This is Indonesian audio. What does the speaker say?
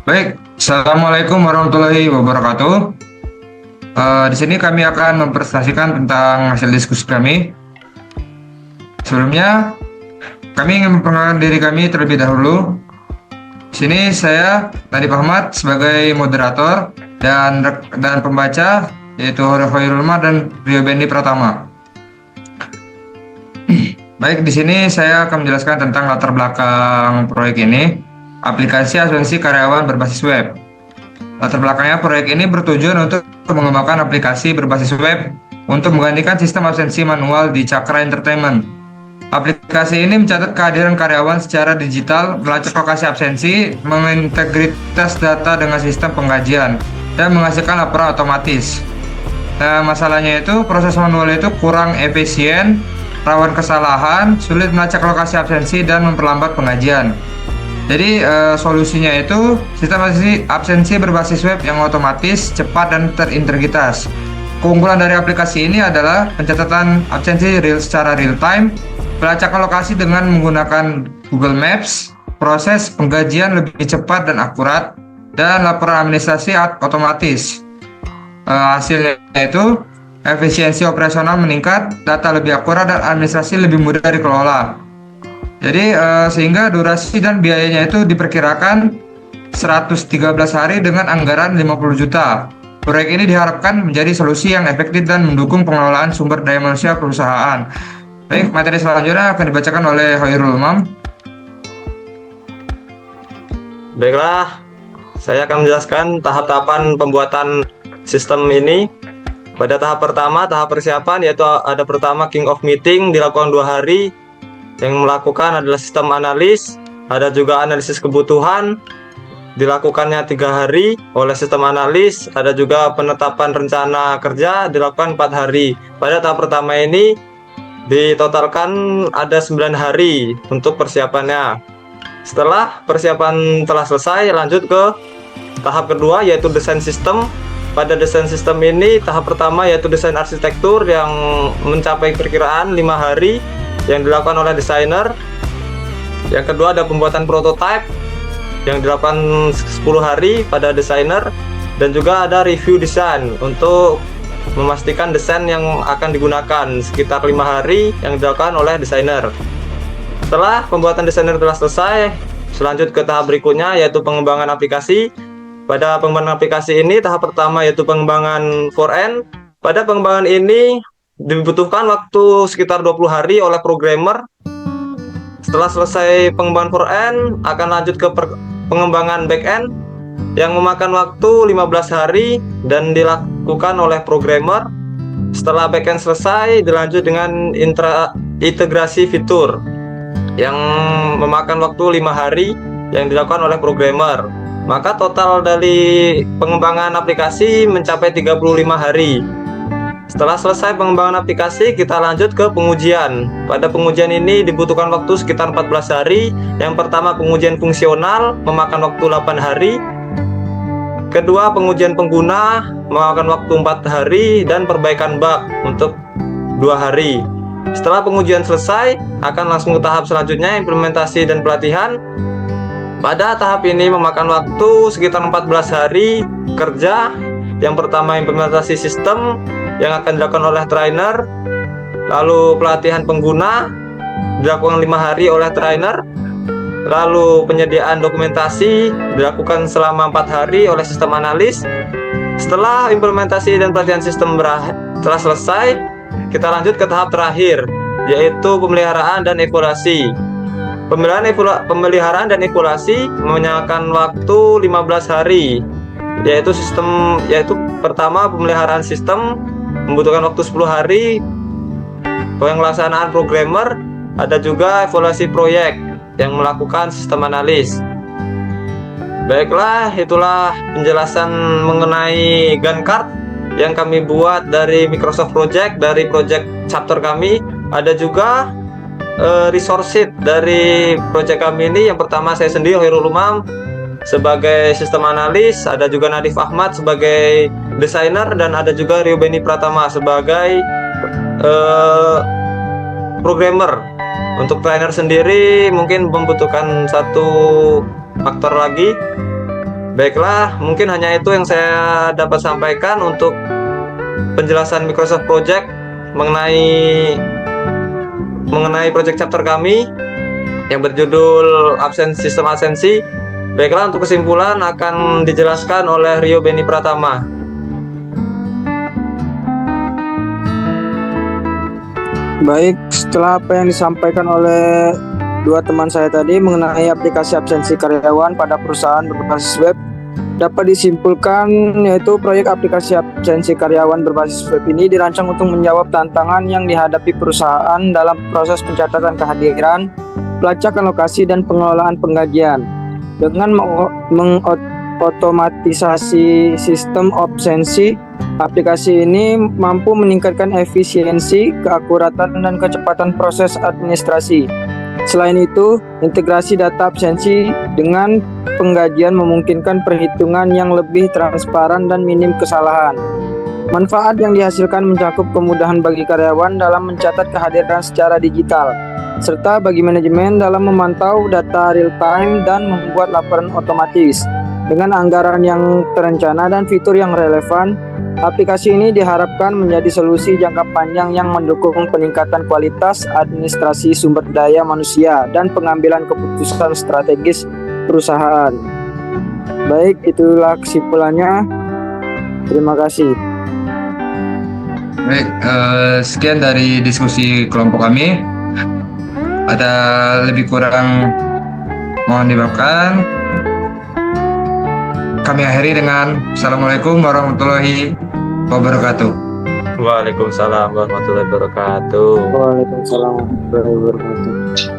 Baik, Assalamualaikum warahmatullahi wabarakatuh. Di sini kami akan mempresentasikan tentang hasil diskusi kami. Sebelumnya, kami ingin memperkenalkan diri kami terlebih dahulu. Di sini saya Nadif Ahmad sebagai moderator dan pembaca yaitu Hoirul Umam dan Rio Bendi Pratama. Baik, di sini saya akan menjelaskan tentang latar belakang proyek ini, aplikasi asuransi karyawan berbasis web. Latar belakangnya, proyek ini bertujuan untuk mengembangkan aplikasi berbasis web untuk menggantikan sistem absensi manual di Cakra Entertainment. Aplikasi ini mencatat kehadiran karyawan secara digital, melacak lokasi absensi, mengintegritas data dengan sistem penggajian, dan menghasilkan laporan otomatis. Masalahnya itu proses manual itu kurang efisien, rawan kesalahan, sulit melacak lokasi absensi, dan memperlambat penggajian. Jadi solusinya itu sistem absensi berbasis web yang otomatis, cepat, dan terintegritas. Keunggulan dari aplikasi ini adalah pencatatan absensi secara real time, pelacakan lokasi dengan menggunakan Google Maps, proses penggajian lebih cepat dan akurat, dan laporan administrasi otomatis. Hasilnya itu efisiensi operasional meningkat, data lebih akurat, dan administrasi lebih mudah dikelola. Jadi sehingga durasi dan biayanya itu diperkirakan 113 hari dengan anggaran 50 juta. Proyek ini diharapkan menjadi solusi yang efektif dan mendukung pengelolaan sumber daya manusia perusahaan. Baik, materi selanjutnya akan dibacakan oleh Hoirul Umam. Baiklah, saya akan menjelaskan tahap-tahapan pembuatan sistem ini. Pada tahap pertama, tahap persiapan, yaitu ada pertama king of meeting dilakukan 2 hari. Yang melakukan adalah sistem analis, ada juga analisis kebutuhan, dilakukannya 3 hari oleh sistem analis, ada juga penetapan rencana kerja dilakukan 4 hari. Pada tahap pertama ini ditotalkan ada 9 hari untuk persiapannya. Setelah persiapan telah selesai, lanjut ke tahap kedua yaitu desain sistem. Pada desain sistem ini tahap pertama yaitu desain arsitektur yang mencapai perkiraan 5 hari yang dilakukan oleh desainer. Yang kedua ada pembuatan prototype yang dilakukan 10 hari pada desainer, dan juga ada review desain untuk memastikan desain yang akan digunakan sekitar 5 hari yang dilakukan oleh desainer. Setelah pembuatan desainer telah selesai, selanjut ke tahap berikutnya yaitu pengembangan aplikasi. Pada pengembangan aplikasi ini tahap pertama yaitu pengembangan front-end. Pada pengembangan ini dibutuhkan waktu sekitar 20 hari oleh programmer. Setelah selesai pengembangan front-end, akan lanjut ke pengembangan back-end yang memakan waktu 15 hari dan dilakukan oleh programmer. Setelah back-end selesai, dilanjut dengan integrasi fitur yang memakan waktu 5 hari yang dilakukan oleh programmer. Maka total dari pengembangan aplikasi mencapai 35 hari. Setelah selesai pengembangan aplikasi, kita lanjut ke pengujian. Pada pengujian ini dibutuhkan waktu sekitar 14 hari. Yang pertama pengujian fungsional memakan waktu 8 hari. Kedua pengujian pengguna memakan waktu 4 hari, dan perbaikan bug untuk 2 hari. Setelah pengujian selesai, akan langsung ke tahap selanjutnya, implementasi dan pelatihan. Pada tahap ini memakan waktu sekitar 14 hari kerja. Yang pertama implementasi sistem yang akan dilakukan oleh trainer, lalu pelatihan pengguna dilakukan 5 hari oleh trainer, lalu penyediaan dokumentasi dilakukan selama 4 hari oleh sistem analis. Setelah implementasi dan pelatihan sistem telah selesai, kita lanjut ke tahap terakhir yaitu pemeliharaan dan evaluasi. Pemeliharaan dan evaluasi memakan waktu 15 hari, yaitu pertama pemeliharaan sistem membutuhkan waktu 10 hari, pelaksanaan programmer, ada juga evaluasi proyek yang melakukan sistem analis. Baiklah, itulah penjelasan mengenai Gantt card yang kami buat dari Microsoft Project, dari project chapter kami. Ada juga resource sheet dari project kami ini. Yang pertama saya sendiri Hoirul Umam sebagai sistem analis, ada juga Nadif Ahmad sebagai desainer, dan ada juga Rio Bendi Pratama sebagai programmer. Untuk trainer sendiri mungkin membutuhkan 1 faktor lagi, Baiklah, mungkin hanya itu yang saya dapat sampaikan untuk penjelasan Microsoft Project mengenai project chapter kami yang berjudul sistem absensi. Baiklah, untuk kesimpulan akan dijelaskan oleh Rio Beni Pratama. Baik, setelah apa yang disampaikan oleh dua teman saya tadi mengenai aplikasi absensi karyawan pada perusahaan berbasis web, dapat disimpulkan yaitu proyek aplikasi absensi karyawan berbasis web ini dirancang untuk menjawab tantangan yang dihadapi perusahaan dalam proses pencatatan kehadiran, pelacakan lokasi, dan pengelolaan penggajian. Dengan mengotomatisasi sistem absensi, aplikasi ini mampu meningkatkan efisiensi, keakuratan, dan kecepatan proses administrasi. Selain itu, integrasi data absensi dengan penggajian memungkinkan perhitungan yang lebih transparan dan minim kesalahan. Manfaat yang dihasilkan mencakup kemudahan bagi karyawan dalam mencatat kehadiran secara digital, serta bagi manajemen dalam memantau data real-time dan membuat laporan otomatis. Dengan anggaran yang terencana dan fitur yang relevan, aplikasi ini diharapkan menjadi solusi jangka panjang yang mendukung peningkatan kualitas administrasi sumber daya manusia dan pengambilan keputusan strategis perusahaan. Baik, itulah kesimpulannya. Terima kasih. Baik, sekian dari diskusi kelompok kami. Ada lebih kurang mohon dimaafkan. Kami akhiri dengan Assalamualaikum warahmatullahi wabarakatuh. Waalaikumsalam warahmatullahi wabarakatuh. Waalaikumsalam warahmatullahi wabarakatuh.